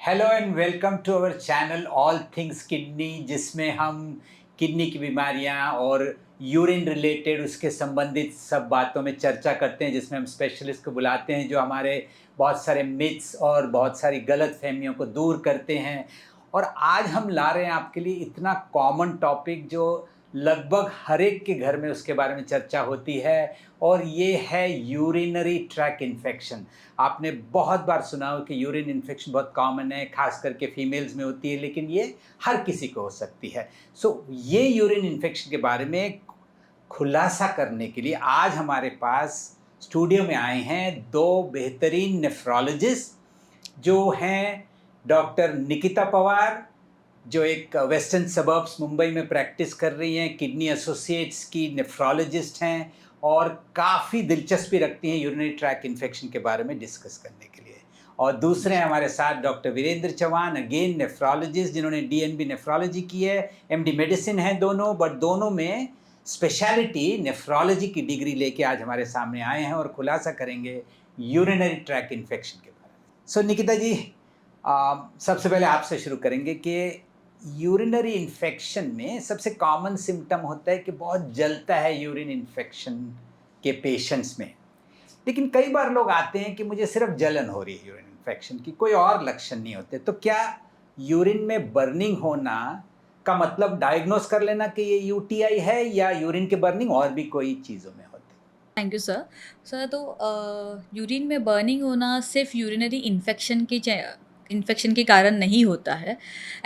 Hello and welcome to our channel all things kidney, जिसमें हम kidney की बीमारियां और यूरिन रिलेटेड उसके संबंधित सब बातों में चर्चा करते हैं, जिसमें हम स्पेशलिस्ट को बुलाते हैं जो हमारे बहुत सारे मिथ्स और बहुत सारी गलत फहमियों को दूर करते हैं। और आज हम ला रहे हैं आपके लिए इतना कॉमन टॉपिक जो लगभग हर एक के घर में उसके बारे में चर्चा होती है, और ये है यूरिनरी ट्रैक इन्फेक्शन। आपने बहुत बार सुना हो कि यूरिन इन्फेक्शन बहुत कॉमन है, खास करके फीमेल्स में होती है, लेकिन ये हर किसी को हो सकती है। ये यूरिन इन्फेक्शन के बारे में खुलासा करने के लिए आज हमारे पास स्टूडियो में आए हैं दो बेहतरीन नेफ्रोलॉजिस्ट जो हैं डॉक्टर निकिता पवार, जो एक वेस्टर्न सबर्ब्स मुंबई में प्रैक्टिस कर रही हैं, किडनी एसोसिएट्स की नेफ्रोलॉजिस्ट हैं और काफ़ी दिलचस्पी रखती हैं यूरिनरी ट्रैक इन्फेक्शन के बारे में डिस्कस करने के लिए। और दूसरे हैं हमारे साथ doctor Virendra Chauhan, again nephrologist, जिन्होंने डीएनबी नेफ्रोलॉजी की है, एमडी मेडिसिन है दोनों, बट दोनों में स्पेशलिटी नेफ्रोलॉजी की डिग्री लेके आज हमारे सामने आए हैं और खुलासा करेंगे यूरिनरी ट्रैक इन्फेक्शन के बारे में। सो निकिता जी, सबसे पहले आपसे शुरू करेंगे कि यूरिनरी इन्फेक्शन में सबसे कॉमन सिम्टम होता है कि बहुत जलता है यूरिन इन्फेक्शन के पेशेंट्स में। लेकिन कई बार लोग आते हैं कि मुझे सिर्फ जलन हो रही है यूरिन इन्फेक्शन की, कोई और लक्षण नहीं होते। तो क्या यूरिन में बर्निंग होना का मतलब डायग्नोस कर लेना कि ये यूटीआई है, या यूरिन के बर्निंग और भी कोई चीज़ों में होते हैं? Thank you sir. सर तो यूरिन में बर्निंग होना सिर्फ यूरिनरी इन्फेक्शन के कारण नहीं होता है।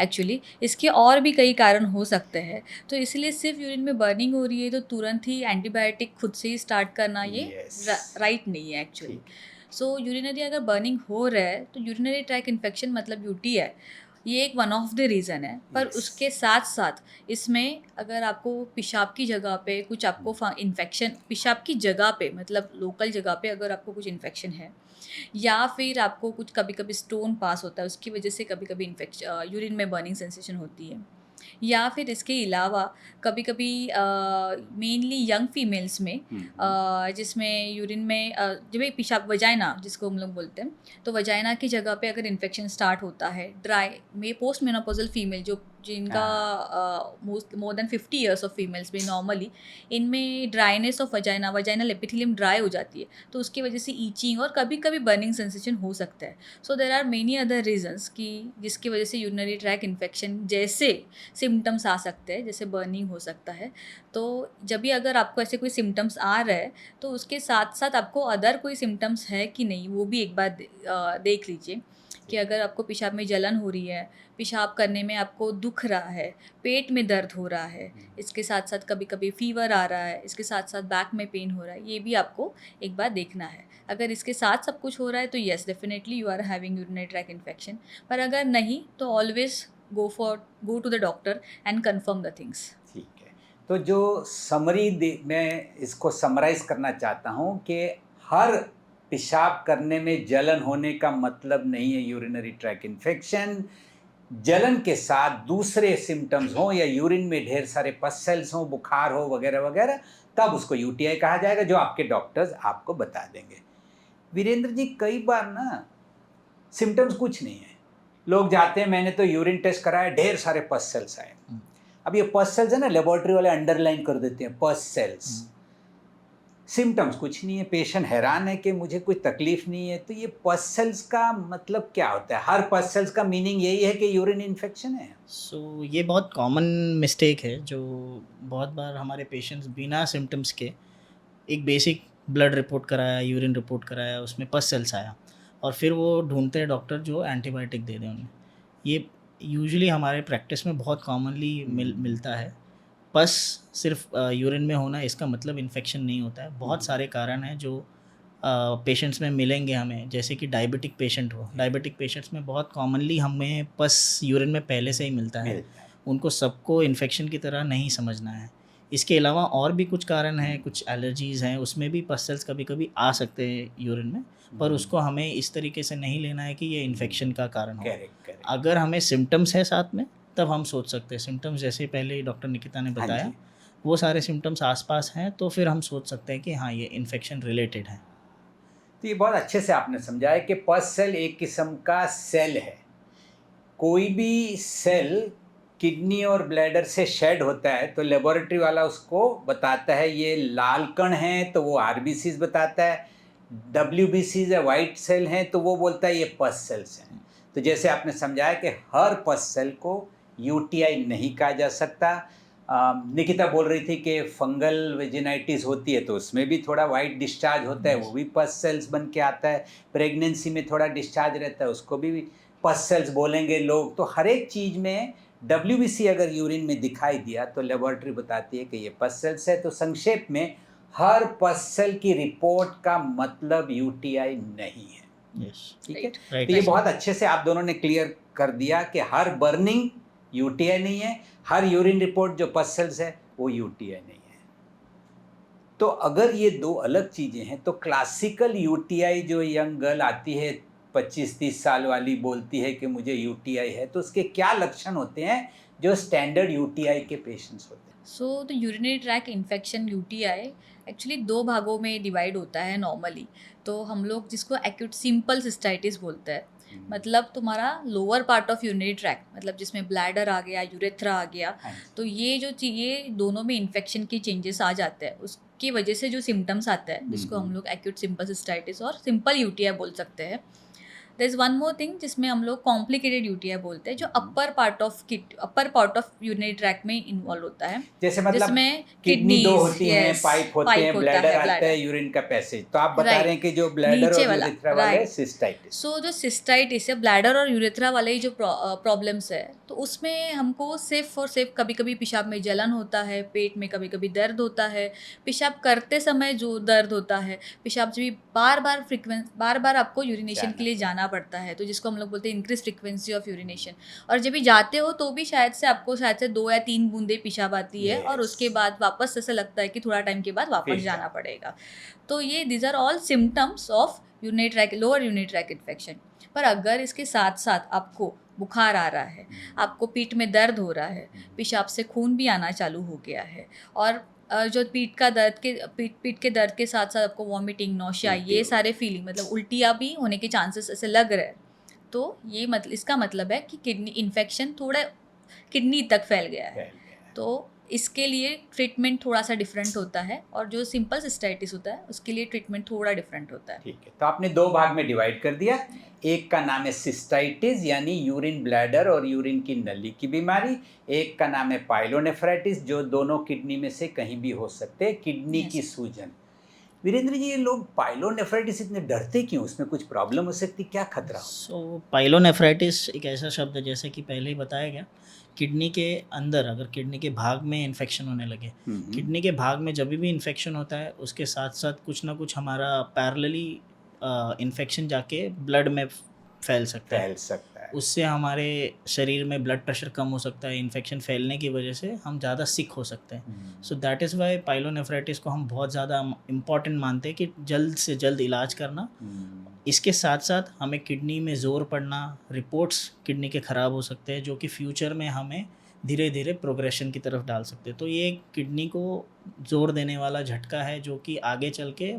एक्चुअली इसके और भी कई कारण हो सकते हैं। तो इसलिए सिर्फ यूरिन में बर्निंग हो रही है तो तुरंत ही एंटीबायोटिक खुद से ही स्टार्ट करना ये यस, राइट नहीं है एक्चुअली। ठीक है। सो यूरिनरी अगर बर्निंग हो रहा है तो यूरिनरी ट्रैक इन्फेक्शन मतलब यूटी है। ये एक वन ऑफ द रीज़न है, पर यस। उसके साथ-साथ इसमें अगर आपको पेशाब की जगह पे कुछ आपको इन्फेक्शन पेशाब की जगह पे मतलब लोकल जगह पे अगर आपको कुछ इन्फेक्शन है, या फिर आपको कुछ कभी-कभी स्टोन पास होता है, उसकी वजह से कभी-कभी यूरिन में बर्निंग सेंसेशन होती है। या फिर इसके अलावा कभी-कभी मेनली यंग फीमेल्स में जिसमें यूरिन में जब ये पेशाब वजाइना जिसको हम लोग बोलते हैं, तो वजाइना की जगह पे अगर इन्फेक्शन स्टार्ट होता है, ड्राई में पोस्ट मेनोपॉज़ल फीमेल जो जिनका more than 50 years of females में नॉर्मली इनमें dryness of vaginal epithelium dry हो जाती है, तो उसकी वजह से ईचिंग और कभी-कभी बर्निंग सेंसेशन हो सकता है। So there are many other reasons कि जिसकी वजह से यूरिनरी ट्रैक इन्फेक्शन जैसे सिम्पटम्स आ सकते हैं, जैसे बर्निंग हो सकता है। तो जब भी अगर आपको ऐसे कोई सिम्पटम्स आ रहा है, तो उसके साथ-साथ आपको अदर कोई सिम्पटम्स है कि नहीं, वो भी एक बार देख लीजिए कि अगर आपको पेशाब में जलन हो रही है, पेशाब करने में आपको दुख रहा है, पेट में दर्द हो रहा है, इसके साथ-साथ कभी-कभी फ़ीवर आ रहा है, इसके साथ-साथ बैक में पेन हो रहा है, ये भी आपको एक बार देखना है। अगर इसके साथ सब कुछ हो रहा है, तो yes definitely you are having urinary tract infection, पर अगर नहीं, तो always go to the doctor and confirm the things. ठीक है। तो जो समरी दे मैं इसको समराइज़ करना चाहता हूँ कि हर पेशाब करने में जलन होने का मतलब नहीं है यूरिनरी ट्रैक इन्फेक्शन। जलन के साथ दूसरे सिम्पटम्स हों या यूरिन में ढेर सारे पस सेल्स हों, बुखार हो वगैरह-वगैरह, तब उसको यूटीआई कहा जाएगा, जो आपके डॉक्टर्स आपको बता देंगे। वीरेंद्र जी, कई बार ना सिम्पटम्स कुछ नहीं है। लोग जाते हैं, मैंने तो यूरिन टेस्ट कराया, ढेर सारे पस सेल्स आए। अब ये पस सेल्स है ना, लेबोरेटरी वाले अंडरलाइन कर देते हैं पस सेल्स। सिम्पटम्स कुछ नहीं है, पेशेंट हैरान है कि मुझे कोई तकलीफ नहीं है। तो ये पस सेल्स का मतलब क्या होता है? हर पस सेल्स का मीनिंग यही है कि यूरिन इन्फेक्शन है? ये बहुत कॉमन मिस्टेक है जो बहुत बार हमारे पेशेंट्स बिना सिम्टम्स के एक बेसिक ब्लड रिपोर्ट कराया, यूरिन रिपोर्ट कराया, उसमें पस सेल्स आया और फिर वो ढूँढते हैं डॉक्टर जो एंटीबायोटिक दे दें उन्हें। ये यूजुअली हमारे प्रैक्टिस में बहुत कॉमनली मिलता है। पस सिर्फ यूरिन में होना इसका मतलब इन्फेक्शन नहीं होता है। बहुत सारे कारण हैं जो पेशेंट्स में मिलेंगे हमें, जैसे कि डायबिटिक पेशेंट हो। डायबिटिक पेशेंट्स में बहुत कॉमनली हमें पस यूरिन में पहले से ही मिलता है। मिलता है। उनको सबको इन्फेक्शन की तरह नहीं समझना है। इसके अलावा और भी कुछ कारण हैं, कुछ एलर्जीज़ हैं, उसमें भी पस सेल्स कभी-कभी आ सकते हैं यूरिन में, पर उसको हमें इस तरीके से नहीं लेना है कि ये इन्फेक्शन का कारण हो। Correct, correct. अगर हमें सिम्पटम्स है साथ में, तब हम सोच सकते हैं। सिम्पटम्स जैसे पहले ही डॉक्टर निकिता ने हाँ बताया, जी। वो सारे सिम्पटम्स आस-पास हैं, तो फिर हम सोच सकते हैं कि हाँ, ये इन्फेक्शन रिलेटेड है। तो ये बहुत अच्छे से आपने समझाया कि पस सेल एक किस्म का सेल है, कोई भी सेल किडनी और ब्लैडर से शेड होता है तो लेबोरेटरी वाला उसको बताता है ये लाल कण है तो वो आरबीसीज बताता है, डब्ल्यूबीसीज है वाइट सेल हैं तो वो बोलता है ये पस सेल्स हैं। तो जैसे आपने समझाया कि हर पस सेल को यूटीआई नहीं कहा जा सकता। निकिता बोल रही थी कि फंगल वेजिनाइटिस होती है तो उसमें भी थोड़ा वाइट डिस्चार्ज होता है, वो भी पस सेल्स बन के आता है। प्रेगनेंसी में थोड़ा डिस्चार्ज रहता है, उसको भी पस सेल्स बोलेंगे लोग। तो हर एक चीज़ में डब्ल्यूबीसी अगर यूरिन में दिखाई दिया तो लेबोरेटरी बताती है कि ये पस सेल्स है। तो संक्षेप में हर पस सेल की रिपोर्ट का मतलब यूटीआई नहीं है। यस, ठीक है, राइट राइट। तो ये बहुत अच्छे से आप दोनों ने क्लियर कर दिया कि हर बर्निंग यूटीआई नहीं है, हर यूरिन रिपोर्ट जो पस सेल्स है वो यूटीआई नहीं है। तो अगर ये दो अलग चीज़ें हैं तो क्लासिकल यूटीआई जो यंग गर्ल आती है 25-30 साल वाली बोलती है कि मुझे यूटीआई है, तो उसके क्या लक्षण होते हैं जो स्टैंडर्ड यूटीआई के पेशेंट्स होते हैं? So the urinary tract infection UTI actually 2 भागों में डिवाइड होता है नॉर्मली। तो हम लोग जिसको एक्यूट सिंपल सिस्टाइटिस बोलते हैं, मतलब तुम्हारा lower part of urinary track, मतलब जिसमें ब्लैडर आ गया, यूरेथ्रा आ गया, हाँ जी। तो ये दोनों में इन्फेक्शन के चेंजेस आ जाते हैं, उसकी वजह से जो सिम्टम्स आते हैं जिसको हम लोग एक्यूट सिंपल सिस्टाइटिस और सिंपल यूटीआई बोल सकते हैं। There is one more thing जिसमें हम लोग कॉम्प्लिकेटेड यूटीआई बोलते हैं, जो upper part of urinary tract में इन्वॉल्व होता है, जैसे मतलब जिसमें किडनी दो किडनीज, होती हैं, यस, पाइप होते पाइप हैं, होता ब्लैडर है, आता है, ब्लैडर, यूरिन का पैसेज। तो आप बता रहे हैं राइट, कि जो ब्लैडर नीचे और वाला, यूरेथ्रा वाले राइट। सिस्टाइटिस। सो जो सिस्टाइटिस है, ब्लैडर और यूरेथ्रा वाले ही जो प्रॉब्लम्स है, तो उसमें हमको सिर्फ और सिर्फ कभी कभी पेशाब में जलन होता है, पेट में कभी कभी दर्द होता है, पेशाब करते समय जो दर्द होता है, पेशाब जब भी बार बार आपको यूरिनेशन के लिए जाना पड़ता है, तो जिसको हम लोग बोलते हैं इंक्रीज फ्रिक्वेंसी ऑफ यूरिनेशन। और जब भी जाते हो तो भी शायद से 2 या 3 बूंदे पेशाब आती है, और Yes. उसके बाद वापस ऐसा लगता है कि थोड़ा टाइम के बाद वापस फिर जाना जाना। पड़ेगा। तो ये these are all symptoms of lower urinary tract infection. पर अगर इसके साथ साथ आपको बुखार आ रहा है, आपको पीठ में दर्द हो रहा है, पेशाब से खून भी आना चालू हो गया है, और जो पीठ के दर्द के साथ साथ आपको वॉमिटिंग, नौशिया, उल्टी ये हो सारे फीलिंग, मतलब उल्टियाँ भी होने के चांसेस ऐसे लग रहे हैं, तो ये इसका मतलब है कि किडनी इन्फेक्शन थोड़ा किडनी तक फैल गया है। फैल गया। तो इसके लिए ट्रीटमेंट थोड़ा सा डिफरेंट होता है, और जो सिंपल सिस्टाइटिस होता है उसके लिए ट्रीटमेंट थोड़ा डिफरेंट होता है। ठीक है, तो आपने दो भाग में डिवाइड कर दिया। एक का नाम है सिस्टाइटिस यानी यूरिन ब्लैडर और यूरिन की नली की बीमारी, एक का नाम है पाइलोनेफ्राइटिस जो दोनों किडनी में से कहीं भी हो सकते हैं, किडनी Yes. की सूजन। वीरेंद्र जी, ये लोग पाइलोनेफ्राइटिस इतने डरते क्यों? उसमें कुछ प्रॉब्लम हो सकती, क्या खतरा हो? सो पाइलोनेफ्राइटिस एक ऐसा शब्द है, जैसे कि पहले ही बताया गया, किडनी के अंदर अगर किडनी के भाग में इन्फेक्शन होने लगे, किडनी के भाग में जब भी इन्फेक्शन होता है उसके साथ साथ कुछ ना कुछ हमारा पैरेलली इन्फेक्शन जाके ब्लड में फैल सकता है। फैल सकता है। उससे हमारे शरीर में ब्लड प्रेशर कम हो सकता है, इन्फेक्शन फैलने की वजह से हम ज़्यादा सिक हो सकते हैं। So that is why pyelonephritis को हम बहुत ज़्यादा इम्पॉर्टेंट मानते हैं कि जल्द से जल्द इलाज करना। इसके साथ साथ हमें किडनी में ज़ोर पड़ना, रिपोर्ट्स किडनी के ख़राब हो सकते हैं, जो कि फ्यूचर में हमें धीरे धीरे प्रोग्रेशन की तरफ डाल सकते हैं। तो ये किडनी को ज़ोर देने वाला झटका है जो कि आगे चल के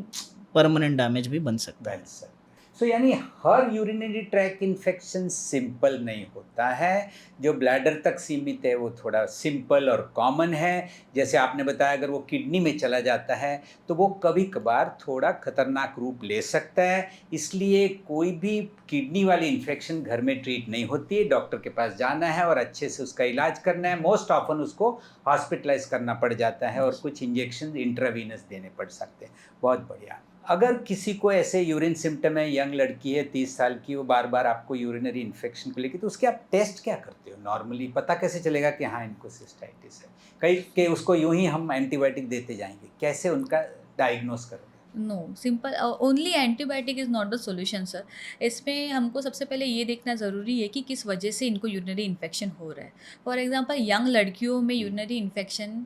परमानेंट डैमेज भी बन सकता है। सो यानी हर यूरिनरी ट्रैक इन्फेक्शन सिंपल नहीं होता है। जो ब्लैडर तक सीमित है वो थोड़ा सिंपल और कॉमन है। जैसे आपने बताया अगर वो किडनी में चला जाता है तो वो कभी कभार थोड़ा खतरनाक रूप ले सकता है। इसलिए कोई भी किडनी वाली इन्फेक्शन घर में ट्रीट नहीं होती है, डॉक्टर के पास जाना है और अच्छे से उसका इलाज करना है। मोस्ट ऑफन उसको हॉस्पिटलाइज करना पड़ जाता है और कुछ इंजेक्शन इंट्रावीनस देने पड़ सकते हैं। बहुत बढ़िया। अगर किसी को ऐसे यूरिन सिम्टम है, यंग लड़की है 30 साल की, वो बार बार आपको यूरिनरी इन्फेक्शन को लेके, तो उसके आप टेस्ट क्या करते हो? नॉर्मली पता कैसे चलेगा कि हाँ इनको सिस्टाइटिस है? कई के उसको यूं ही हम एंटीबायोटिक देते जाएंगे, कैसे उनका डायग्नोस करोगे? No, simple only antibiotic is not the solution sir. इसमें हमको सबसे पहले ये देखना ज़रूरी है कि किस वजह से इनको यूरिनरी इन्फेक्शन हो रहा है। फॉर एग्जांपल यंग लड़कियों में यूरिनरी इन्फेक्शन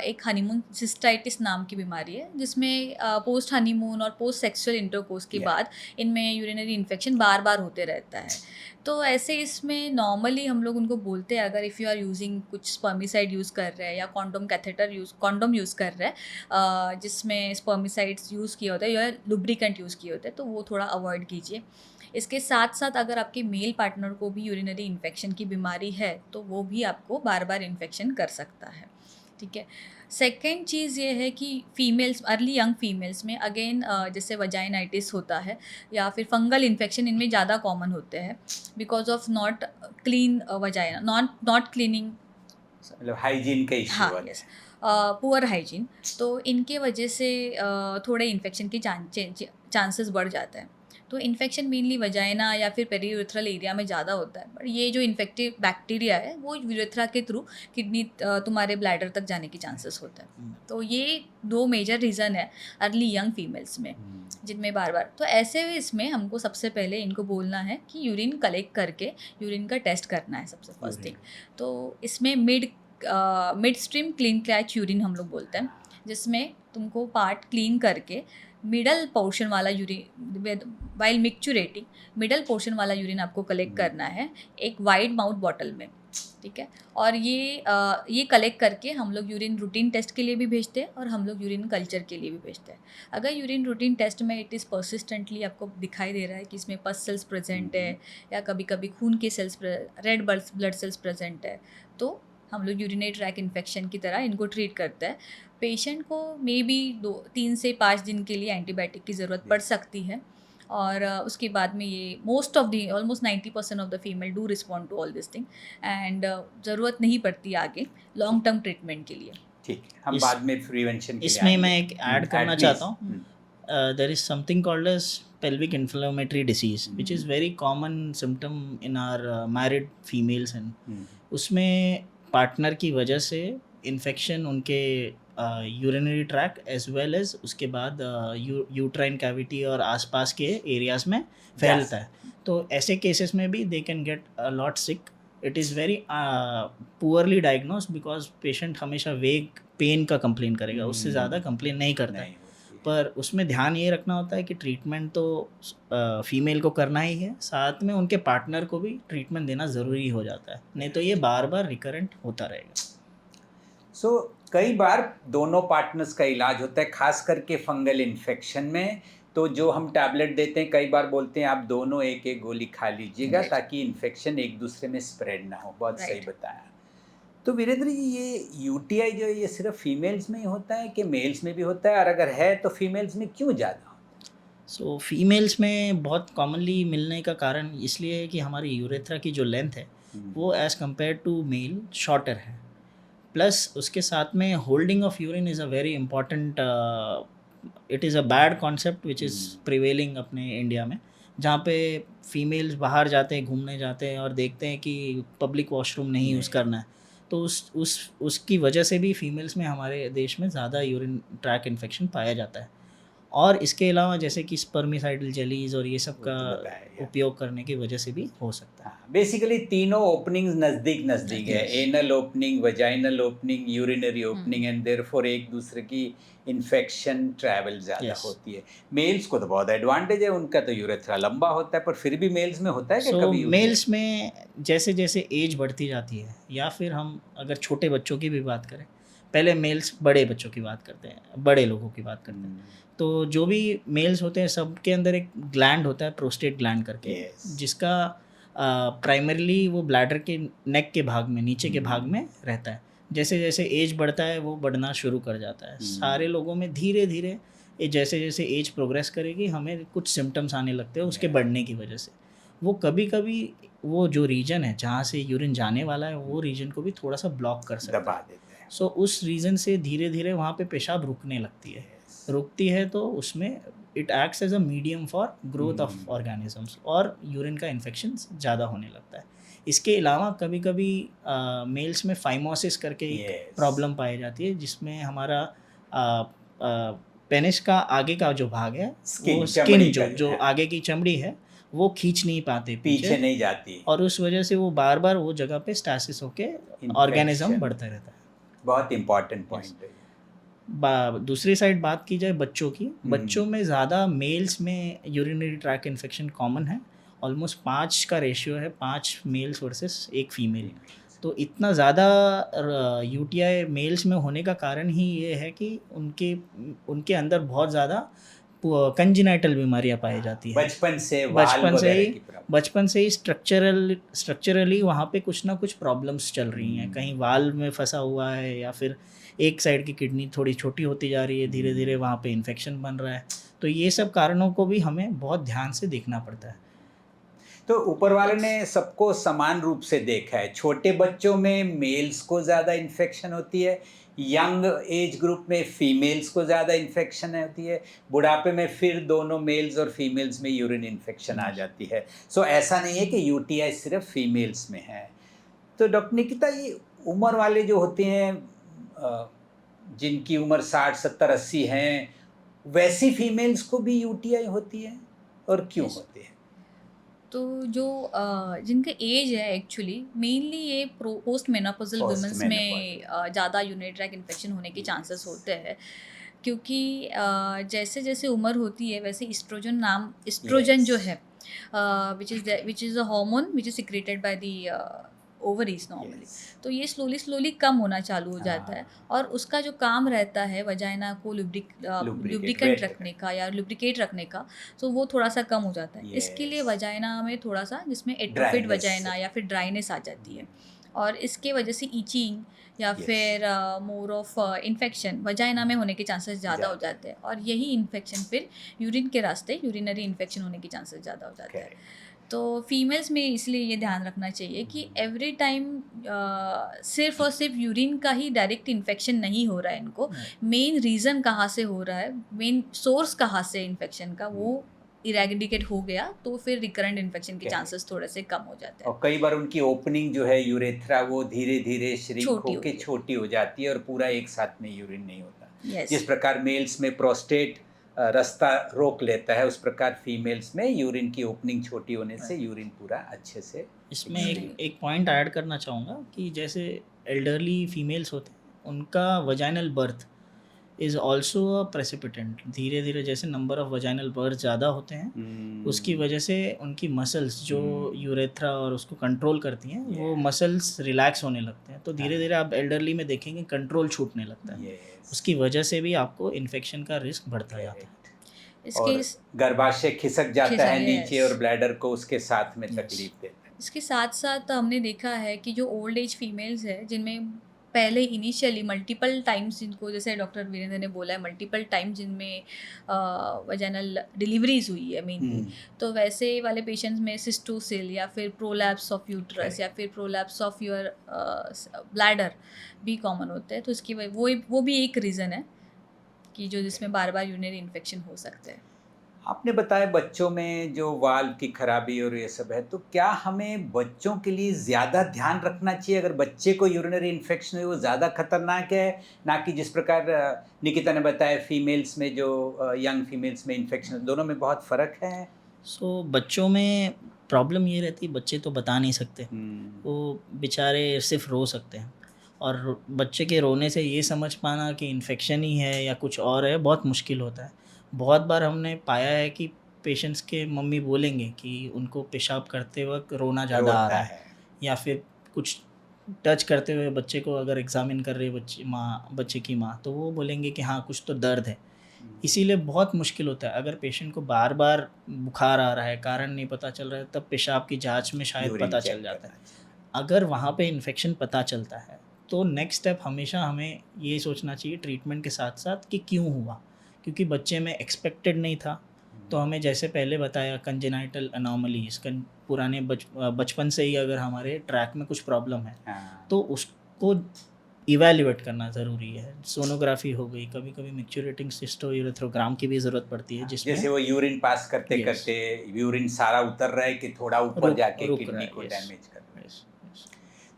एक हनीमून सिस्टाइटिस नाम की बीमारी है, जिसमें पोस्ट हनीमून और पोस्ट सेक्सुअल इंटरकोर्स के बाद इनमें यूरिनरी इन्फेक्शन बार बार होते रहता है। तो ऐसे इसमें नॉर्मली हम लोग उनको बोलते हैं, अगर इफ़ यू आर यूजिंग कुछ स्पर्मिसाइड यूज़ कर रहे हैं या कॉन्डोम यूज़ कर रहे हैं जिसमें स्पर्मिसाइड्स यूज़ किए होते हैं या लुब्रिकेंट यूज़ किए होते हैं, तो वो थोड़ा अवॉइड कीजिए। इसके साथ साथ अगर आपके मेल पार्टनर को भी यूरिनरी इन्फेक्शन की बीमारी है तो वो भी आपको बार बार इन्फेक्शन कर सकता है, ठीक है। सेकेंड चीज़ ये है कि फीमेल्स, अर्ली यंग फीमेल्स में अगेन जैसे वजाइनाइटिस होता है या फिर फंगल इन्फेक्शन इनमें ज़्यादा कॉमन होते हैं because of not clean vagina, not cleaning, मतलब हाइजीन का इश्यू हाँ होता यस, है। Poor hygiene. तो इनके वजह से थोड़े इन्फेक्शन के चांसेस बढ़ जाते हैं। तो इन्फेक्शन मेनली वजाइना या फिर पेरीयूरेथ्रल एरिया में ज़्यादा होता है, बट ये जो इन्फेक्टिव बैक्टीरिया है वो यूरेथ्रा के थ्रू किडनी तुम्हारे ब्लैडर तक जाने के चांसेस होता है। तो ये 2 मेजर रीज़न है अर्ली यंग फीमेल्स में जिनमें बार बार, तो ऐसे इसमें हमको सबसे पहले इनको बोलना है कि यूरिन कलेक्ट करके यूरिन का टेस्ट करना है सबसे फर्स्ट थिंग। तो इसमें मिड स्ट्रीम क्लीन क्लैच यूरिन हम लोग बोलते हैं, जिसमें तुमको पार्ट क्लीन करके मिडल पोर्शन वाला यूरिन, वाइल मिक्चुरेटिंग मिडल पोर्शन वाला यूरिन आपको कलेक्ट करना है एक वाइड माउथ बॉटल में, ठीक है। और ये कलेक्ट करके हम लोग यूरिन रूटीन टेस्ट के लिए भी भेजते हैं और हम लोग यूरिन कल्चर के लिए भी भेजते हैं। अगर यूरिन रूटीन टेस्ट में इट इज़ परसिस्टेंटली आपको दिखाई दे रहा है कि इसमें पस सेल्स प्रेजेंट है या कभी कभी खून के cells, red blood cells present है, तो हम लोग यूरिनरी ट्रैक इन्फेक्शन की तरह इनको ट्रीट करते हैं। पेशेंट को मे बी 3 से 5 दिन के लिए एंटीबायोटिक की ज़रूरत पड़ सकती है और उसके बाद में ये most of the almost 90% of the female do respond to all this thing and ज़रूरत नहीं पड़ती आगे लॉन्ग टर्म ट्रीटमेंट के लिए। ठीक है, हम इस- बाद में प्रिवेंशन के लिए इसमें मैं आएंगे। एक ऐड करना please. चाहता हूँ, there is something called as pelvic inflammatory disease which is very common symptom in our married females and उसमें पार्टनर की वजह से इन्फेक्शन उनके urinary tract as well as उसके बाद यूट्राइन कैविटी और आसपास के एरियाज में फैलता है। तो ऐसे केसेस में भी they can get a lot sick. It is very poorly diagnose because patient हमेशा वेग पेन का कंप्लेन करेगा, उससे ज़्यादा कंप्लेन नहीं करता है। पर उसमें ध्यान ये रखना होता है कि ट्रीटमेंट तो फीमेल को करना ही है, साथ में उनके पार्टनर को भी ट्रीटमेंट देना ज़रूरी हो जाता है, नहीं तो ये बार बार रिकरेंट होता रहेगा। सो कई बार दोनों पार्टनर्स का इलाज होता है, खास करके फंगल इन्फेक्शन में। तो जो हम टैबलेट देते हैं कई बार बोलते हैं आप दोनों एक एक गोली खा लीजिएगा Right. ताकि इन्फेक्शन एक दूसरे में स्प्रेड ना हो। बहुत सही Right. बताया। तो वीरेंद्र जी, ये यूटीआई जो है ये सिर्फ फीमेल्स में ही होता है कि मेल्स में भी होता है, और अगर है तो फीमेल्स में क्यों ज़्यादा होता है? सो फीमेल्स में बहुत कॉमनली मिलने का कारण इसलिए है कि हमारी यूरेथ्रा की जो लेंथ है वो as compare to male shorter है, प्लस उसके साथ में holding of urine is a very important, it is a bad concept which is prevailing अपने इंडिया में, जहाँ पे फीमेल्स बाहर जाते हैं, घूमने जाते हैं और देखते हैं कि पब्लिक वॉशरूम नहीं यूज़ करना है, तो उसकी वजह से भी फीमेल्स में हमारे देश में ज़्यादा यूरिन ट्रैक इन्फेक्शन पाया जाता है। और इसके अलावा जैसे कि स्पर्मिसाइडल जेलीज और ये सब वो का तो बताया। उपयोग करने की वजह से भी हो सकता है। बेसिकली तीनों ओपनिंग्स नज़दीक नज़दीक है, Yes. Anal opening, vaginal opening, urinary opening, and therefore एक दूसरे की इन्फेक्शन ट्रैवल ज़्यादा Yes. होती है। मेल्स को तो बहुत एडवांटेज है, उनका तो यूरेथ्रा लंबा होता है, पर फिर भी मेल्स में होता है कि सो कभी मेल्स में जैसे जैसे एज बढ़ती जाती है, या फिर हम अगर छोटे बच्चों की भी बात करें, पहले मेल्स बड़े बच्चों की बात करते हैं, बड़े लोगों की बात करते हैं, तो जो भी मेल्स होते हैं सबके अंदर एक ग्लैंड होता है, प्रोस्टेट ग्लैंड करके, Yes. जिसका प्राइमरली वो ब्लैडर के नेक के भाग में, नीचे के भाग में रहता है। जैसे जैसे एज बढ़ता है वो बढ़ना शुरू कर जाता है। सारे लोगों में धीरे धीरे जैसे जैसे एज प्रोग्रेस करेगी हमें कुछ सिम्टम्स आने लगते हैं उसके बढ़ने की वजह से। वो कभी कभी वो जो रीजन है जहाँ से यूरिन जाने वाला है वो रीजन को भी थोड़ा सा ब्लॉक कर सकता दबा है। देते हैं। सो उस रीज़न से धीरे धीरे वहाँ पे पेशाब रुकने लगती है। रुकती है तो उसमें it acts as a medium for growth of organisms और यूरिन का इन्फेक्शन ज़्यादा होने लगता है। इसके अलावा कभी कभी मेल्स में फाइमोसिस करके एक प्रॉब्लम पाई जाती है, जिसमें हमारा पेनिस का आगे का जो भाग है वो स्किन जो आगे की चमड़ी है वो खींच नहीं पाते, पीछे नहीं जाती, और उस वजह से वो बार बार वो जगह पे स्टैसिस होके ऑर्गेनिज्म बढ़ता रहता है। बहुत इंपॉर्टेंट पॉइंट है। दूसरी साइड बात की जाए बच्चों की, बच्चों में ज़्यादा मेल्स में यूरिनरी ट्रैक इन्फेक्शन कॉमन है। ऑलमोस्ट 5 का रेशियो है, 5 मेल्स वर्सेस 1 फीमेल। तो इतना ज़्यादा यूटीआई मेल्स में होने का कारण ही ये है कि उनके अंदर बहुत ज़्यादा कंजेनाइटल बीमारियां पाई जाती है। बचपन से वाल्व बचपन से वगैरह ही की प्रॉब्लम। बचपन से ही स्ट्रक्चरली वहाँ पे कुछ ना कुछ प्रॉब्लम्स चल रही हैं, कहीं वाल्व में फंसा हुआ है या फिर एक साइड की किडनी थोड़ी छोटी होती जा रही है, धीरे धीरे वहाँ पे इन्फेक्शन बन रहा है। तो ये सब कारणों को भी हमें बहुत ध्यान से देखना पड़ता है। तो ऊपर वाले ने सबको समान रूप से देखा है। छोटे बच्चों में मेल्स को ज़्यादा इन्फेक्शन होती है, यंग एज ग्रुप में फीमेल्स को ज़्यादा इन्फेक्शन होती है, बुढ़ापे में फिर दोनों मेल्स और फीमेल्स में यूरिन इन्फेक्शन आ जाती है। सो ऐसा नहीं है कि यूटीआई सिर्फ फीमेल्स में है। तो डॉक्टर निकिता, ये उम्र वाले जो होते हैं जिनकी उम्र 60, 70, 80 हैं, वैसी फीमेल्स को भी यूटीआई होती है और क्यों Yes. होती है? तो जो जिनका एज है एक्चुअली मेनली ये पोस्ट मेनोपॉजल वुमेन्स में ज़्यादा यूरिनरी ट्रैक्ट इन्फेक्शन होने के चांसेस होते हैं, क्योंकि जैसे जैसे उम्र होती है वैसे इस्ट्रोजन जो है which is a hormone which is secreted by the ovaries normally. तो ये स्लोली कम होना चालू हो जाता है और उसका जो काम रहता है वजाइना को लुब्रिकेंट रखने का या लुब्रिकेट रखने का, तो वो थोड़ा सा कम हो जाता है। इसके लिए वजाइना में थोड़ा सा जिसमें एट्रोफिड वजाइना या फिर ड्राइनेस आ जाती है और इसके वजह से ईचिंग या फिर मोर ऑफ इन्फेक्शन वजाइना में होने के चांसेस ज़्यादा हो जाते हैं और यही इन्फेक्शन फिर यूरिन के रास्ते यूरिनरी इन्फेक्शन होने के चांसेस ज़्यादा हो जाते हैं। तो फीमेल्स में इसलिए ये ध्यान रखना चाहिए कि एवरी टाइम सिर्फ और सिर्फ यूरिन का ही डायरेक्ट इन्फेक्शन नहीं हो रहा है इनको, मेन रीज़न कहाँ से हो रहा है, मेन सोर्स कहाँ से इन्फेक्शन का, वो इरेडिकेट हो गया तो फिर रिकरेंट इन्फेक्शन के चांसेस थोड़े से कम हो जाते हैं। और कई बार उनकी ओपनिंग जो है यूरेथ्रा वो धीरे धीरे श्रिंक होके छोटी हो जाती है और पूरा एक साथ में यूरिन नहीं होता। जिस प्रकार मेल्स में प्रोस्टेट रास्ता रोक लेता है, उस प्रकार फीमेल्स में यूरिन की ओपनिंग छोटी होने से यूरिन पूरा अच्छे से। इसमें एक पॉइंट ऐड करना चाहूँगा कि जैसे एल्डरली फीमेल्स होते हैं उनका vaginal birth is also a precipitant. धीरे धीरे जैसे नंबर ऑफ वजाइनल बर्थ ज़्यादा होते हैं उसकी वजह से उनकी मसल्स जो यूरेथ्रा और उसको कंट्रोल करती हैं वो मसल्स रिलैक्स होने लगते हैं। तो धीरे धीरे आप एल्डरली में देखेंगे कंट्रोल छूटने लगता है। उसकी वजह से भी आपको इन्फेक्शन का रिस्क बढ़ता जाता है। और गर्भाशय खिसक जाता है नीचे और ब्लैडर को उसके साथ में तकलीफ देता है। इसके साथ साथ हमने देखा है कि जो ओल्ड एज फीमेल्स है जिनमें पहले इनिशियली मल्टीपल टाइम्स, जिनको जैसे डॉक्टर वीरेंद्र ने बोला है मल्टीपल टाइम जिनमें वजाइनल डिलीवरीज हुई है मेनली, तो वैसे वाले पेशेंट्स में सिस्टोसिल या फिर प्रोलैप्स ऑफ यूट्रस या फिर प्रोलैप्स ऑफ योर ब्लैडर भी कॉमन होते हैं। तो इसकी वो भी एक रीज़न है कि जो जिसमें बार बार यूरिनरी इन्फेक्शन हो सकते हैं। आपने बताया बच्चों में जो वाल्व की खराबी और ये सब है, तो क्या हमें बच्चों के लिए ज़्यादा ध्यान रखना चाहिए? अगर बच्चे को यूरिनरी इन्फेक्शन है वो ज़्यादा खतरनाक है, ना कि जिस प्रकार निकिता ने बताया फीमेल्स में जो यंग फीमेल्स में इन्फेक्शन, दोनों में बहुत फ़र्क है? बच्चों में प्रॉब्लम ये रहती है बच्चे तो बता नहीं सकते, वो बेचारे सिर्फ रो सकते हैं और बच्चे के रोने से ये समझ पाना कि इन्फेक्शन ही है या कुछ और है बहुत मुश्किल होता है। बहुत बार हमने पाया है कि पेशेंट्स के मम्मी बोलेंगे कि उनको पेशाब करते वक्त रोना ज़्यादा आ रहा है या फिर कुछ टच करते हुए बच्चे को अगर एग्ज़ामिन कर रही है बच्चे की माँ, तो वो बोलेंगे कि हाँ कुछ तो दर्द है। इसीलिए बहुत मुश्किल होता है अगर पेशेंट को बार बार बुखार आ रहा है, कारण नहीं पता चल रहा है, तब पेशाब की जांच में शायद पता चल जाता है। अगर वहाँ पे इन्फेक्शन पता चलता है तो नेक्स्ट स्टेप हमेशा हमें ये सोचना चाहिए ट्रीटमेंट के साथ साथ कि क्यों हुआ, क्योंकि बच्चे में एक्सपेक्टेड नहीं था। तो हमें जैसे पहले बताया कंजेनाइटल अनोमलीज, पुराने बचपन से ही अगर हमारे ट्रैक में कुछ प्रॉब्लम है तो उसको इवैल्यूएट करना ज़रूरी है। सोनोग्राफी हो गई, कभी कभी मैच्योरेटिंग सिस्टोयूरेथ्रोग्राम की भी ज़रूरत पड़ती है, जिसमें जैसे वो यूरिन पास करते करते यूरिन सारा उतर रहा है कि थोड़ा ऊपर जाके किडनी को डैमेज कर रहा है।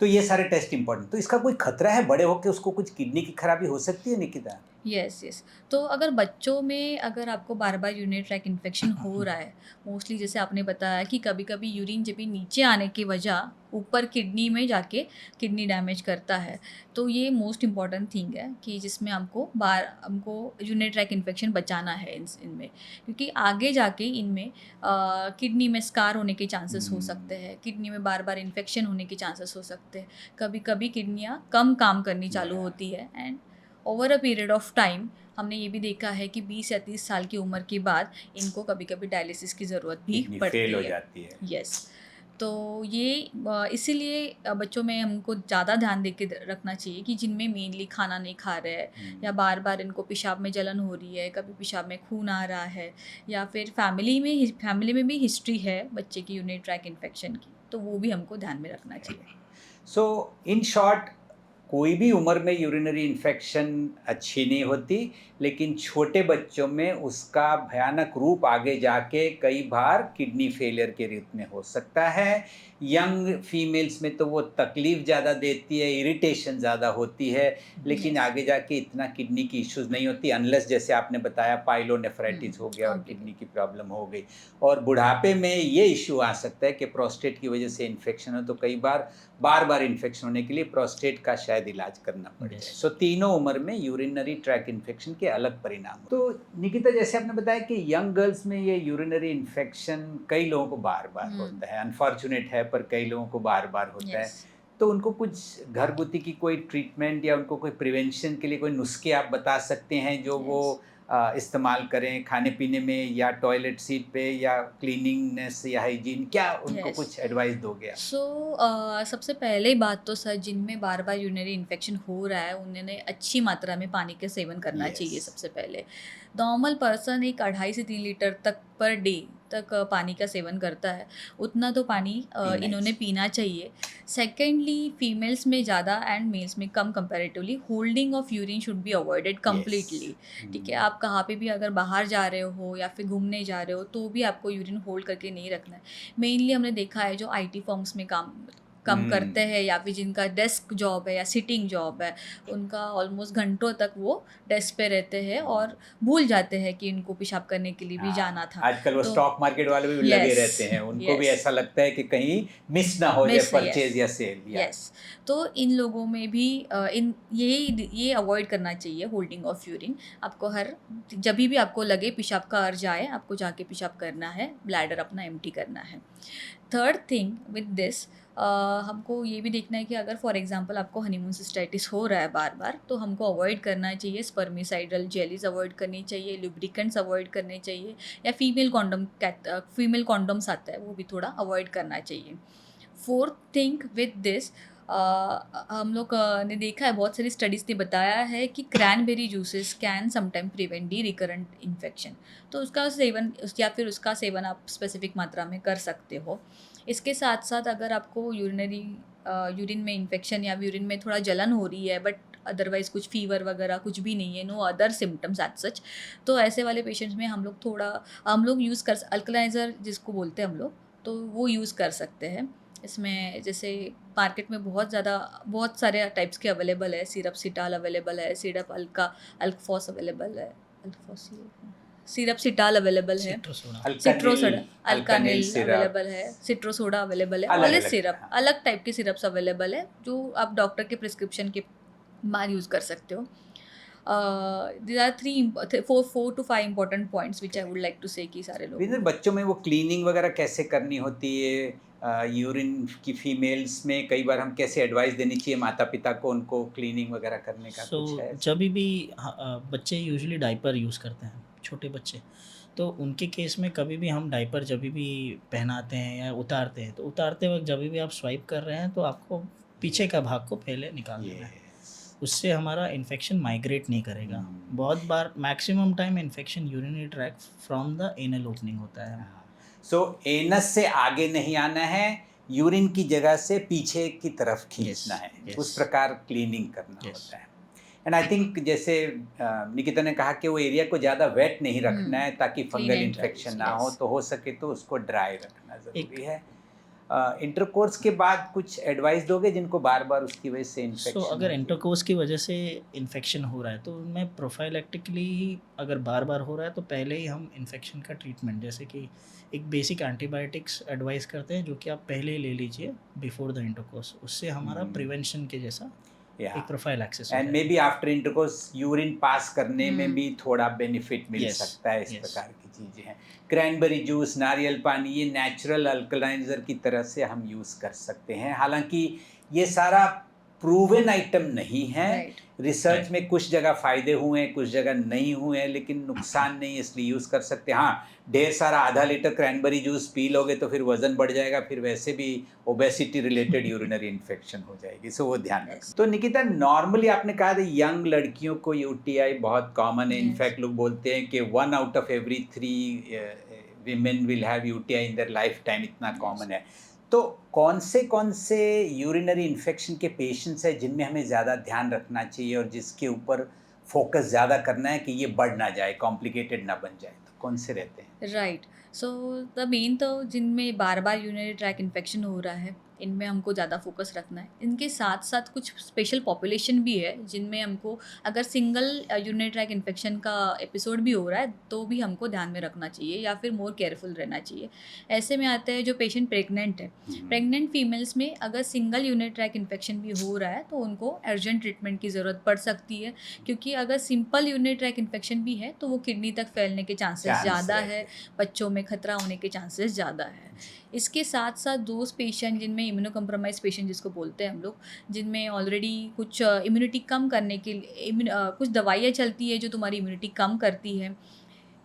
तो ये सारे टेस्ट इंपॉर्टेंट। तो इसका कोई खतरा है बड़े होकर उसको कुछ किडनी की खराबी हो सकती है निकिता? यस। तो अगर बच्चों में अगर आपको बार बार यूरिनरी ट्रैक्ट इन्फेक्शन हो रहा है, मोस्टली जैसे आपने बताया कि कभी कभी यूरिन जब भी नीचे आने की वजह ऊपर किडनी में जाके किडनी डैमेज करता है, तो ये मोस्ट इम्पॉर्टेंट थिंग है कि जिसमें हमको यूरिनरी ट्रैक्ट इन्फेक्शन बचाना है इनमें, क्योंकि आगे जाके इनमें किडनी में स्कार होने के चांसेस हो सकते हैं, किडनी में बार बार इन्फेक्शन होने के चांसेस हो सकते हैं, कभी कभी किडनियाँ कम काम करनी चालू होती है and over a period of time हमने ये भी देखा है कि 20 या 30 साल की उम्र के बाद इनको कभी कभी डायलिसिस की ज़रूरत भी किडनी पड़ती फेल हो है। जाती है। यस। तो ये इसीलिए बच्चों में हमको ज़्यादा ध्यान दे के रखना चाहिए कि जिनमें मेनली खाना नहीं खा रहे हैं या बार बार इनको पेशाब में जलन हो रही है, कभी पेशाब में खून आ रहा है, या फिर फैमिली में भी हिस्ट्री है बच्चे की यूरिनरी ट्रैक इन्फेक्शन की, तो वो भी हमको ध्यान में रखना चाहिए। सो इन शॉर्ट, कोई भी उम्र में यूरिनरी इन्फेक्शन अच्छी नहीं होती, लेकिन छोटे बच्चों में उसका भयानक रूप आगे जाके कई बार किडनी फेलियर के रूप में हो सकता है। यंग फीमेल्स में तो वो तकलीफ़ ज़्यादा देती है, इरिटेशन ज़्यादा होती है, लेकिन Yes. आगे जाके इतना किडनी की इश्यूज़ नहीं होती, अनलेस जैसे आपने बताया पाइलोनेफ्राइटिस हो गया और Complicated. किडनी की प्रॉब्लम हो गई। और बुढ़ापे में ये इश्यू आ सकता है कि प्रोस्टेट की वजह से इन्फेक्शन हो, तो कई बार इन्फेक्शन होने के लिए प्रोस्टेट का शायद इलाज करना पड़ जाए। Yes. सो तीनों उम्र में यूरिनरी ट्रैक इन्फेक्शन के अलग परिणाम। तो निकिता, जैसे आपने बताया कि यंग गर्ल्स में ये यूरिनरी इन्फेक्शन कई लोगों को बार होता है, अनफॉर्चुनेट है पर कई लोगों को बार होता है। Yes. तो उनको कुछ घरगुती की कोई ट्रीटमेंट या उनको कोई प्रिवेंशन के लिए कोई नुस्खे आप बता सकते हैं जो वो इस्तेमाल करें खाने पीने में या टॉयलेट सीट पे या क्लीनिंगनेस या हाइजीन, क्या उनको Yes. कुछ एडवाइस दोगे आप? सबसे पहले बात तो सर, जिनमें बार बार यूरिनरी इन्फेक्शन हो रहा है उन्होंने अच्छी मात्रा में पानी का सेवन करना चाहिए। Yes. सबसे पहले नॉर्मल पर्सन एक 2.5 से 3 लीटर तक पर डे तक पानी का सेवन करता है, उतना तो पानी इन्होंने पीना चाहिए। सेकेंडली, फीमेल्स में ज़्यादा एंड मेल्स में कम comparatively holding of urine should be avoided completely. ठीक है, आप कहाँ पे भी अगर बाहर जा रहे हो या फिर घूमने जा रहे हो तो भी आपको यूरिन होल्ड करके नहीं रखना है। मेनली हमने देखा है जो आईटी फर्म्स में काम करते हैं या फिर जिनका डेस्क जॉब है या सिटिंग जॉब है, उनका ऑलमोस्ट घंटों तक वो डेस्क पे रहते हैं और भूल जाते हैं कि उनको पेशाब करने के लिए भी जाना था। आजकल वो तो स्टॉक मार्केट वाले भी लगे Yes, रहते हैं, उनको भी yes. ऐसा लगता है कि कहीं मिस ना हो जाए मिस, परचेज yes. या सेल। यस। तो इन लोगों में भी इन ये अवॉइड करना चाहिए होल्डिंग ऑफ यूरिन। आपको जब भी आपको लगे पेशाब का अर्ज आए, आपको जाके पेशाब करना है, ब्लैडर अपना एम्प्टी करना है। थर्ड थिंग विद दिस, हमको ये भी देखना है कि अगर फॉर एग्जांपल आपको हनीमून सिस्टाइटिस हो रहा है बार बार, तो हमको अवॉइड करना चाहिए स्पर्मिसाइडल जेलीज अवॉइड करनी चाहिए, लुब्रिकेंट्स अवॉइड करने चाहिए, या फीमेल कॉन्डम्स आता है वो भी थोड़ा अवॉइड करना चाहिए। फोर्थ थिंग विद दिस, हम लोग ने देखा है, बहुत सारी स्टडीज़ ने बताया है कि cranberry juices can sometime prevent the recurrent infection. तो उसका सेवन आप स्पेसिफिक मात्रा में कर सकते हो। इसके साथ साथ अगर आपको यूरिन में इन्फेक्शन या यूरिन में थोड़ा जलन हो रही है बट अदरवाइज़ कुछ फीवर वगैरह कुछ भी नहीं है, no other symptoms as such, तो ऐसे वाले पेशेंट्स में हम लोग यूज़ कर अल्कलाइज़र जिसको बोलते हैं हम लोग, तो वो यूज़ कर सकते हैं। इसमें जैसे मार्केट में बहुत सारे टाइप्स के अवेलेबल है, सिरप सिटाल अवेलेबल है, सिरप अल्कफॉस अवेलेबल है, सिरप सिटाल अवेलेबल है, सिट्रोसोडा अल्कानिल अवेलेबल है, सिट्रोसोडा अवेलेबल है, अलग ऑल अलग, सिरप हाँ। अलग टाइप के सिरप्स अवेलेबल है जो आप डॉक्टर के प्रिस्क्रिप्शन के बाद यूज़ कर सकते हो। These are 4 to 5 important points which I would like to say कि सारे लोग विनर, बच्चों में वो क्लीनिंग वगैरह कैसे करनी होती है? यूरिन की फीमेल्स में कई बार हम कैसे एडवाइस देनी चाहिए माता पिता को उनको क्लीनिंग वगैरह करने का? कुछ है? जब भी बच्चे यूजुअली डायपर यूज़ करते हैं, छोटे बच्चे, तो उनके केस में कभी भी हम डायपर जब भी पहनाते हैं या उतारते हैं, तो उतारते वक्त जब भी आप स्वाइप कर रहे हैं तो आपको पीछे का भाग को पहले निकाल देना है। उससे हमारा इन्फेक्शन माइग्रेट नहीं करेगा। बहुत बार maximum time infection urinary track from the anal opening होता है। सो एनस से आगे नहीं आना है, यूरिन की जगह से पीछे की तरफ खींचना है, yes. उस प्रकार क्लीनिंग करना Yes. होता है। एंड आई थिंक जैसे निकिता ने कहा कि वो एरिया को ज़्यादा वेट नहीं रखना है ताकि फंगल and dry, इन्फेक्शन ना हो, yes. तो हो सके तो उसको ड्राई रखना ज़रूरी है। इंटरकोर्स के बाद कुछ एडवाइस दोगे जिनको बार बार उसकी वजह से इन्फेक्शन? अगर इंटरकोर्स की वजह से इन्फेक्शन हो रहा है तो उनमें प्रोफाइलैक्टिकली अगर बार बार हो रहा है तो पहले ही हम इन्फेक्शन का ट्रीटमेंट, जैसे कि एक बेसिक एंटीबायोटिक्स एडवाइस करते हैं जो कि आप पहले ही ले लीजिए बिफोर द इंटरकोर्स। उससे हमारा प्रिवेंशन के जैसा एक prophylaxis and may be after intercourse urine pass करने में भी थोड़ा बेनिफिट मिल सकता है। इस प्रकार की चीज़ें हैं। क्रैनबेरी जूस, नारियल पानी, ये नेचुरल अल्कलाइजर की तरह से हम यूज़ कर सकते हैं। हालांकि ये सारा प्रूवन आइटम नहीं है। राइट। रिसर्च में कुछ जगह फ़ायदे हुए हैं, कुछ जगह नहीं हुए हैं, लेकिन नुकसान नहीं है, इसलिए यूज़ कर सकते हैं। हाँ, ढेर सारा आधा लीटर क्रैनबेरी जूस पी लोगे तो फिर वज़न बढ़ जाएगा, फिर वैसे भी ओबेसिटी रिलेटेड यूरिनरी इन्फेक्शन हो जाएगी, सो वो ध्यान रखना। तो निकिता, नॉर्मली आपने कहा था यंग लड़कियों को यूटीआई बहुत कॉमन है। Yes. इनफैक्ट लोग बोलते हैं कि 1 out of every 3 women will have UTI in their life time, इतना कॉमन है। तो कौन से यूरिनरी इन्फेक्शन के पेशेंट्स हैं जिनमें हमें ज़्यादा ध्यान रखना चाहिए और जिसके ऊपर फोकस ज़्यादा करना है कि ये बढ़ ना जाए, कॉम्प्लिकेटेड ना बन जाए, तो कौन से रहते हैं? राइट। सो द मेन तो जिनमें बार बार यूरिनरी ट्रैक इन्फेक्शन हो रहा है, इनमें हमको ज़्यादा फोकस रखना है। इनके साथ साथ कुछ स्पेशल पॉपुलेशन भी है जिनमें हमको अगर सिंगल यूरिनरी ट्रैक इन्फेक्शन का एपिसोड भी हो रहा है तो भी हमको ध्यान में रखना चाहिए या फिर मोर केयरफुल रहना चाहिए। ऐसे में आते हैं जो पेशेंट प्रेग्नेंट है। प्रेग्नेंट फीमेल्स में अगर सिंगल यूरिनरी ट्रैक इन्फेक्शन भी हो रहा है तो उनको अर्जेंट ट्रीटमेंट की ज़रूरत पड़ सकती है, क्योंकि अगर सिंपल यूरिनरी ट्रैक इन्फेक्शन भी है तो वो किडनी तक फैलने के चांसेस चांस ज़्यादा रहते है, बच्चों में खतरा होने के चांसेस ज़्यादा है। इसके साथ साथ दोज पेशेंट जिनमें इम्यूनो कम्प्रोमाइज़ पेशेंट जिसको बोलते हैं हम लोग, जिनमें ऑलरेडी कुछ इम्यूनिटी कम करने के लिए कुछ दवाइयाँ चलती है जो तुम्हारी इम्यूनिटी कम करती है,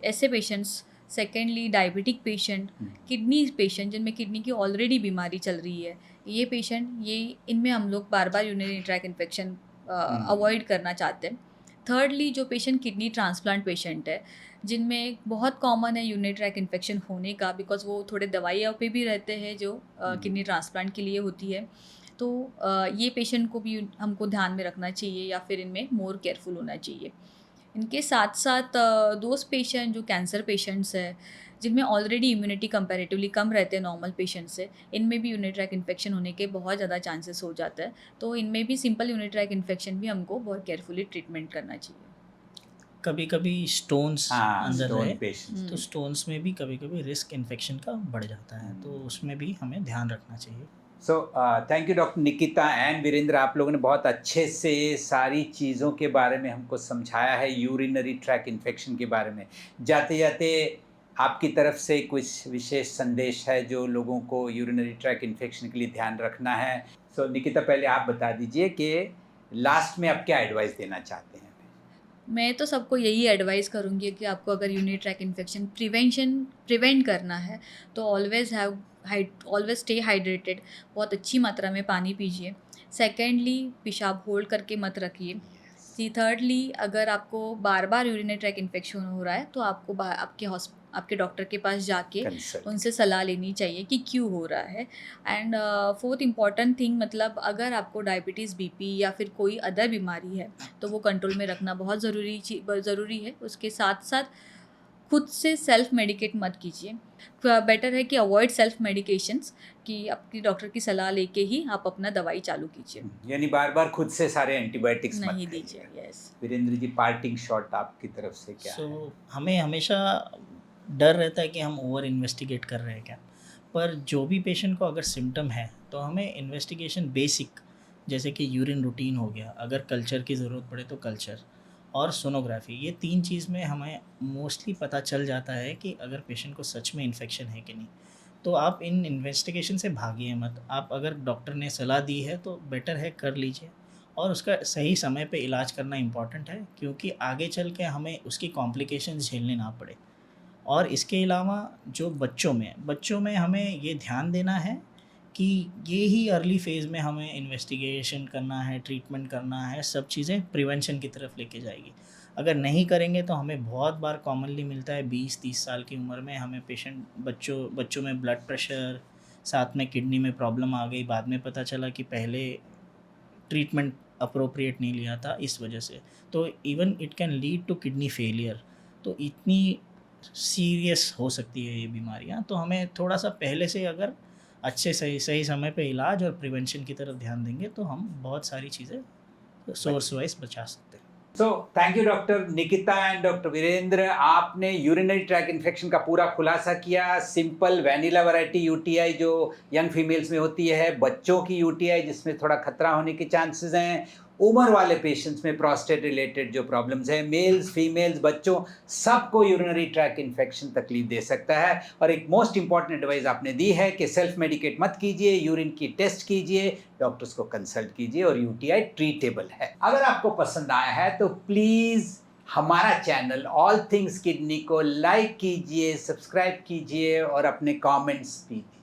ऐसे patients. Secondly diabetic patient, kidney patient जिनमें किडनी की ऑलरेडी बीमारी चल रही है, ये पेशेंट, ये इनमें हम लोग बार बार यूरिनरी ट्रैक इन्फेक्शन अवॉइड करना चाहते हैं। थर्डली जो पेशेंट किडनी ट्रांसप्लांट पेशेंट है, जिनमें बहुत कॉमन है यूरिनरी ट्रैक इन्फेक्शन होने का, बिकॉज वो थोड़े दवाइयों पे भी रहते हैं जो किडनी ट्रांसप्लांट के लिए होती है। तो ये पेशेंट को भी हमको ध्यान में रखना चाहिए या फिर इनमें मोर केयरफुल होना चाहिए। इनके साथ साथ दोज पेशेंट जो कैंसर पेशेंट्स है, जिनमें ऑलरेडी इम्यूनिटी कंपैरेटिवली कम रहते हैं नॉर्मल पेशेंट से, इनमें भी यूरिनरी ट्रैक इन्फेक्शन होने के बहुत ज़्यादा चांसेस हो जाता है। तो इनमें भी सिंपल यूरिनरी ट्रैक इन्फेक्शन भी हमको बहुत केयरफुली ट्रीटमेंट करना चाहिए। कभी कभी स्टोन्स हाँ, अंदर स्टोन रहे पेशेंट्स। तो स्टोन्स में भी कभी कभी रिस्क इन्फेक्शन का बढ़ जाता है, तो उसमें भी हमें ध्यान रखना चाहिए। So thank you doctor Nikita and Virendra, आप लोगों ने बहुत अच्छे से सारी चीज़ों के बारे में हमको समझाया है, यूरिनरी ट्रैक इन्फेक्शन के बारे में। जाते जाते आपकी तरफ से कुछ विशेष संदेश है जो लोगों को यूरिनरी ट्रैक इन्फेक्शन के लिए ध्यान रखना है? सो निकिता, पहले आप बता दीजिए कि लास्ट में आप क्या एडवाइस देना चाहते हैं? मैं तो सबको यही एडवाइस करूँगी कि आपको अगर यूरिनरी ट्रैक इन्फेक्शन प्रिवेंट करना है तो ऑलवेज स्टे हाइड्रेटेड, बहुत अच्छी मात्रा में पानी पीजिए। सेकेंडली, पेशाब होल्ड करके मत रखिए। थर्डली, अगर आपको बार बार यूरिनरी ट्रैक इन्फेक्शन हो रहा है तो आपको आपके डॉक्टर के पास जाके Consult. उनसे सलाह लेनी चाहिए कि क्यों हो रहा है। एंड फोर्थ इम्पॉर्टेंट थिंग, मतलब अगर आपको डायबिटीज़, बीपी या फिर कोई अदर बीमारी है तो वो कंट्रोल में रखना बहुत ज़रूरी है। उसके साथ साथ खुद से सेल्फ मेडिकेट मत कीजिए। बेटर है कि अवॉइड सेल्फ मेडिकेशंस, कि आपकी डॉक्टर की सलाह लेके ही आप अपना दवाई चालू कीजिए, यानी बार बार खुद से सारे एंटीबायोटिक्स मत नहीं खाइए। दीजिए। Yes. Virendra ji, parting shot आपकी तरफ से क्या है? हमें हमेशा डर रहता है कि हम ओवर इन्वेस्टिगेट कर रहे हैं क्या, पर जो भी पेशेंट को अगर सिम्टम है तो हमें इन्वेस्टिगेशन बेसिक, जैसे कि यूरिन रूटीन हो गया, अगर कल्चर की ज़रूरत पड़े तो कल्चर और सोनोग्राफी, ये 3 चीज़ में हमें मोस्टली पता चल जाता है कि अगर पेशेंट को सच में इन्फेक्शन है कि नहीं। तो आप इन इन्वेस्टिगेशन से भागिए मत। आप अगर डॉक्टर ने सलाह दी है तो बेटर है कर लीजिए, और उसका सही समय पे इलाज करना इम्पॉर्टेंट है, क्योंकि आगे चल के हमें उसकी कॉम्प्लिकेशंस झेलने ना पड़े। और इसके अलावा जो बच्चों में हमें ये ध्यान देना है कि ये ही अर्ली फेज़ में हमें इन्वेस्टिगेशन करना है, ट्रीटमेंट करना है, सब चीज़ें प्रिवेंशन की तरफ लेके जाएगी। अगर नहीं करेंगे तो हमें बहुत बार कॉमनली मिलता है 20-30 साल की उम्र में हमें पेशेंट, बच्चों में ब्लड प्रेशर, साथ में किडनी में प्रॉब्लम आ गई, बाद में पता चला कि पहले ट्रीटमेंट अप्रोप्रिएट नहीं लिया था इस वजह से। तो even it can lead to kidney failure. तो इतनी सीरियस हो सकती है ये बीमारियां, तो हमें थोड़ा सा पहले से अगर अच्छे सही समय पे इलाज और प्रिवेंशन की तरफ ध्यान देंगे तो हम बहुत सारी चीज़ें सोर्स वाइज बचा सकते हैं। So thank you doctor Nikita and doctor Virendra, आपने यूरिनरी ट्रैक इन्फेक्शन का पूरा खुलासा किया। सिंपल वैनिला वैरायटी यूटीआई जो यंग फीमेल्स में होती है, बच्चों की यूटीआई जिसमें थोड़ा खतरा होने के चांसेस हैं, उम्र वाले पेशेंट्स में प्रोस्टेट रिलेटेड जो प्रॉब्लम्स है, मेल्स फीमेल्स बच्चों सबको यूरिनरी ट्रैक इन्फेक्शन तकलीफ दे सकता है। और एक मोस्ट इंपॉर्टेंट एडवाइस आपने दी है कि सेल्फ मेडिकेट मत कीजिए, यूरिन की टेस्ट कीजिए, डॉक्टर्स को कंसल्ट कीजिए और यूटीआई ट्रीटेबल है। अगर आपको पसंद आया है तो प्लीज़ हमारा चैनल ऑल थिंग्स किडनी को लाइक कीजिए, सब्सक्राइब कीजिए और अपने कमेंट्स दीजिए।